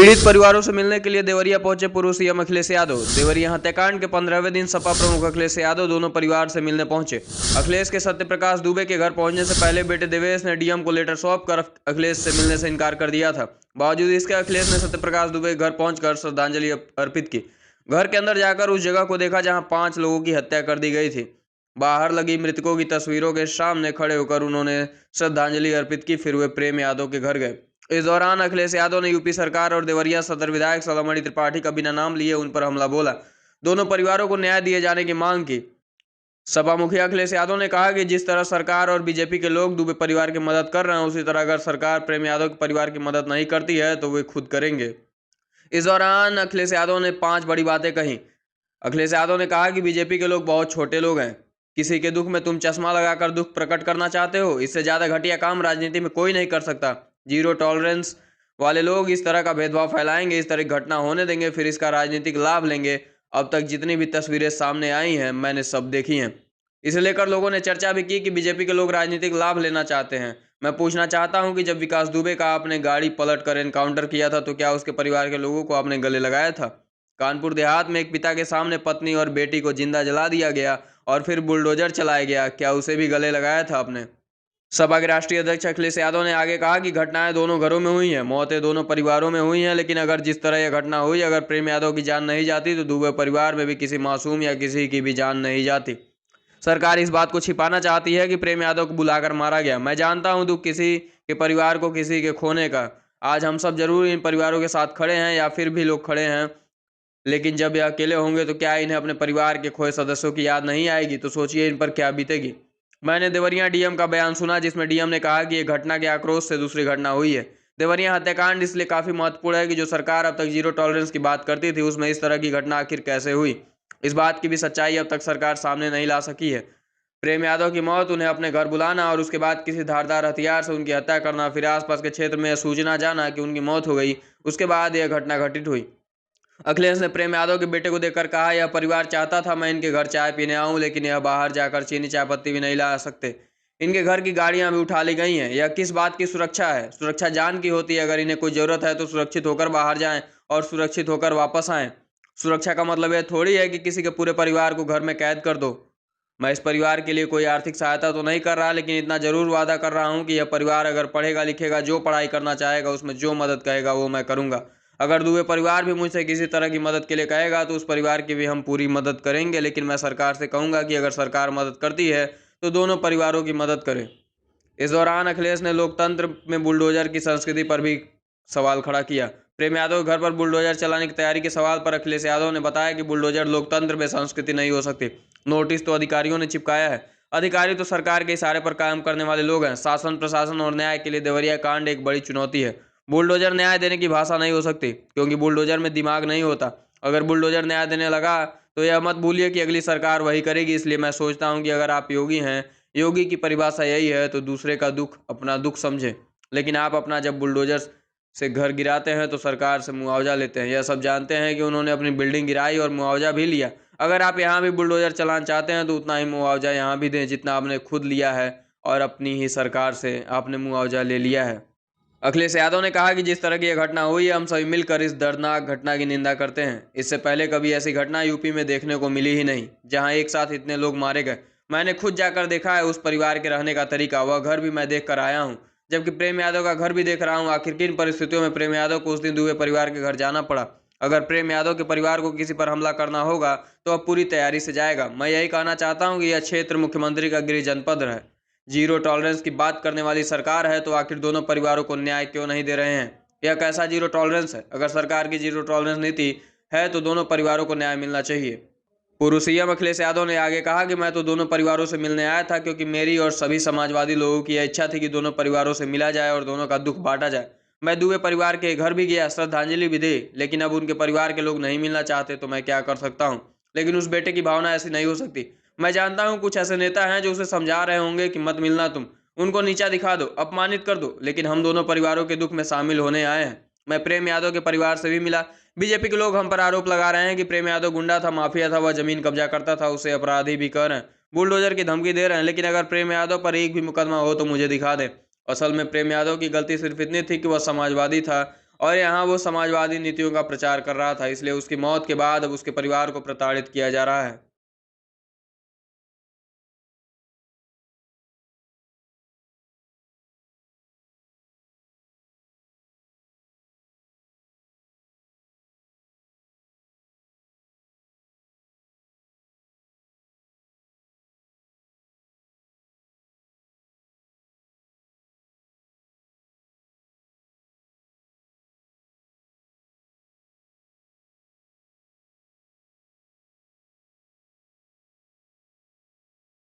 पीड़ित परिवारों से मिलने के लिए देवरिया पहुंचे पूर्व सीएम अखिलेश यादव। देवरिया हत्याकांड के 15वें दिन सपा प्रमुख अखिलेश यादव दोनों परिवार से मिलने पहुंचे। अखिलेश के सत्यप्रकाश दुबे के घर पहुंचने से पहले बेटे देवेश ने डीएम को लेटर सौंप कर अखिलेश से मिलने से इनकार कर दिया था। बावजूद इसके अखिलेश ने सत्यप्रकाश दुबे के घर पहुंचकर श्रद्धांजलि अर्पित की। घर के अंदर जाकर उस जगह को देखा जहाँ 5 लोगों की हत्या कर दी गई थी। बाहर लगी मृतकों की तस्वीरों के सामने खड़े होकर उन्होंने श्रद्धांजलि अर्पित की। फिर वे प्रेम यादव के घर गए। इस दौरान अखिलेश यादव ने यूपी सरकार और देवरिया सदर विधायक सदामणि त्रिपाठी का बिना नाम लिए उन पर हमला बोला। दोनों परिवारों को न्याय दिए जाने की मांग की। सपा मुखिया अखिलेश यादव ने कहा कि जिस तरह सरकार और बीजेपी के लोग दुबे परिवार की मदद कर रहे हैं, उसी तरह अगर सरकार प्रेम यादव के परिवार की मदद नहीं करती है तो वे खुद करेंगे। इस दौरान अखिलेश यादव ने 5 बड़ी बातें कही। अखिलेश यादव ने कहा कि बीजेपी के लोग बहुत छोटे लोग हैं। किसी के दुख में तुम चश्मा लगाकर दुख प्रकट करना चाहते हो, इससे ज्यादा घटिया काम राजनीति में कोई नहीं कर सकता। जीरो टॉलरेंस वाले लोग इस तरह का भेदभाव फैलाएंगे, इस तरह की घटना होने देंगे, फिर इसका राजनीतिक लाभ लेंगे। अब तक जितनी भी तस्वीरें सामने आई हैं मैंने सब देखी हैं। इसे लेकर लोगों ने चर्चा भी की कि बीजेपी के लोग राजनीतिक लाभ लेना चाहते हैं। मैं पूछना चाहता हूं कि जब विकास दुबे का आपने गाड़ी पलट कर एनकाउंटर किया था तो क्या उसके परिवार के लोगों को आपने गले लगाया था? कानपुर देहात में एक पिता के सामने पत्नी और बेटी को जिंदा जला दिया गया और फिर बुलडोजर चलाया गया, क्या उसे भी गले लगाया था आपने? सपा के राष्ट्रीय अध्यक्ष अखिलेश यादव ने आगे कहा कि घटनाएं दोनों घरों में हुई हैं, मौतें दोनों परिवारों में हुई हैं, लेकिन अगर जिस तरह यह घटना हुई, अगर प्रेम यादव की जान नहीं जाती तो दुबे परिवार में भी किसी मासूम या किसी की भी जान नहीं जाती। सरकार इस बात को छिपाना चाहती है कि प्रेम यादव को बुलाकर मारा गया। मैं जानता हूं दुख किसी के परिवार को किसी के खोने का। आज हम सब जरूर इन परिवारों के साथ खड़े हैं या फिर भी लोग खड़े हैं, लेकिन जब ये अकेले होंगे तो क्या इन्हें अपने परिवार के खोए सदस्यों की याद नहीं आएगी? तो सोचिए इन पर क्या बीतेगी। मैंने देवरिया डीएम का बयान सुना जिसमें डीएम ने कहा कि यह घटना के आक्रोश से दूसरी घटना हुई है। देवरिया हत्याकांड इसलिए काफी महत्वपूर्ण है कि जो सरकार अब तक जीरो टॉलरेंस की बात करती थी, उसमें इस तरह की घटना आखिर कैसे हुई, इस बात की भी सच्चाई अब तक सरकार सामने नहीं ला सकी है। प्रेम यादव की मौत, उन्हें अपने घर बुलाना और उसके बाद किसी धारदार हथियार से उनकी हत्या करना, फिर आसपास के क्षेत्र में सूचना जाना कि उनकी मौत हो गई, उसके बाद यह घटना घटित हुई। अखिलेश ने प्रेम यादव के बेटे को देखकर कहा, यह परिवार चाहता था मैं इनके घर चाय पीने आऊं, लेकिन यह बाहर जाकर चीनी चाय पत्ती भी नहीं ला सकते। इनके घर की गाड़ियां भी उठा ली गई हैं। यह किस बात की सुरक्षा है? सुरक्षा जान की होती है। अगर इन्हें कोई जरूरत है तो सुरक्षित होकर बाहर जाएं और सुरक्षित होकर वापस आएं। सुरक्षा का मतलब यह थोड़ी है कि किसी के पूरे परिवार को घर में कैद कर दो। मैं इस परिवार के लिए कोई आर्थिक सहायता तो नहीं कर रहा, लेकिन इतना जरूर वादा कर रहा हूं कि यह परिवार अगर पढ़ेगा लिखेगा, जो पढ़ाई करना चाहेगा, उसमें जो मदद कहेगा वो मैं करूंगा। अगर दुबे परिवार भी मुझसे किसी तरह की मदद के लिए कहेगा तो उस परिवार की भी हम पूरी मदद करेंगे, लेकिन मैं सरकार से कहूंगा कि अगर सरकार मदद करती है तो दोनों परिवारों की मदद करें। इस दौरान अखिलेश ने लोकतंत्र में बुलडोजर की संस्कृति पर भी सवाल खड़ा किया। प्रेम यादव के घर पर बुलडोजर चलाने की तैयारी के सवाल पर अखिलेश यादव ने बताया कि बुलडोजर लोकतंत्र में संस्कृति नहीं हो सकती। नोटिस तो अधिकारियों ने चिपकाया है। अधिकारी तो सरकार के इशारे पर काम करने वाले लोग हैं। शासन, प्रशासन और न्याय के लिए देवरिया कांड एक बड़ी चुनौती है। बुलडोजर न्याय देने की भाषा नहीं हो सकती, क्योंकि बुलडोजर में दिमाग नहीं होता। अगर बुलडोजर न्याय देने लगा तो यह मत भूलिए कि अगली सरकार वही करेगी। इसलिए मैं सोचता हूं कि अगर आप योगी हैं, योगी की परिभाषा यही है, तो दूसरे का दुख अपना दुख समझें। लेकिन आप अपना जब बुलडोजर से घर गिराते हैं तो सरकार से मुआवजा लेते हैं। यह सब जानते हैं कि उन्होंने अपनी बिल्डिंग गिराई और मुआवजा भी लिया। अगर आप यहाँ भी बुलडोजर चलाना चाहते हैं तो उतना ही मुआवजा यहाँ भी दें जितना आपने खुद लिया है और अपनी ही सरकार से आपने मुआवजा ले लिया है। अखिलेश यादव ने कहा कि जिस तरह की यह घटना हुई है, हम सभी मिलकर इस दर्दनाक घटना की निंदा करते हैं। इससे पहले कभी ऐसी घटना यूपी में देखने को मिली ही नहीं, जहां एक साथ इतने लोग मारे गए। मैंने खुद जाकर देखा है उस परिवार के रहने का तरीका, वह घर भी मैं देख कर आया हूँ, जबकि प्रेम यादव का घर भी देख रहा हूँ। आखिर किन परिस्थितियों में प्रेम यादव को उस दिन दुबे परिवार के घर जाना पड़ा? अगर प्रेम यादव के परिवार को किसी पर हमला करना होगा तो अब पूरी तैयारी से जाएगा। मैं यही कहना चाहता हूँ कि यह क्षेत्र मुख्यमंत्री का गृह जनपद है। जीरो टॉलरेंस की बात करने वाली सरकार है, तो आखिर दोनों परिवारों को न्याय क्यों नहीं दे रहे हैं? यह कैसा जीरो टॉलरेंस है? अगर सरकार की जीरो टॉलरेंस नीति है तो दोनों परिवारों को न्याय मिलना चाहिए। पूर्व सीएम अखिलेश यादव ने आगे कहा कि मैं तो दोनों परिवारों से मिलने आया था, क्योंकि मेरी और सभी समाजवादी लोगों की यह इच्छा थी कि दोनों परिवारों से मिला जाए और दोनों का दुख बांटा जाए। मैं दुबे परिवार के घर भी गया, श्रद्धांजलि भी दी, लेकिन अब उनके परिवार के लोग नहीं मिलना चाहते तो मैं क्या कर सकता हूँ? लेकिन उस बेटे की भावना ऐसी नहीं हो सकती। मैं जानता हूँ कुछ ऐसे नेता हैं जो उसे समझा रहे होंगे कि मत मिलना, तुम उनको नीचा दिखा दो, अपमानित कर दो, लेकिन हम दोनों परिवारों के दुख में शामिल होने आए हैं। मैं प्रेम यादव के परिवार से भी मिला। बीजेपी के लोग हम पर आरोप लगा रहे हैं कि प्रेम यादव गुंडा था, माफिया था, वह जमीन कब्जा करता था, उसे अपराधी भी कह रहे हैं, बुलडोजर की धमकी दे रहे हैं। लेकिन अगर प्रेम यादव पर एक भी मुकदमा हो तो मुझे दिखा दे। असल में प्रेम यादव की गलती सिर्फ इतनी थी कि वह समाजवादी था और यहाँ वो समाजवादी नीतियों का प्रचार कर रहा था, इसलिए उसकी मौत के बाद अब उसके परिवार को प्रताड़ित किया जा रहा है।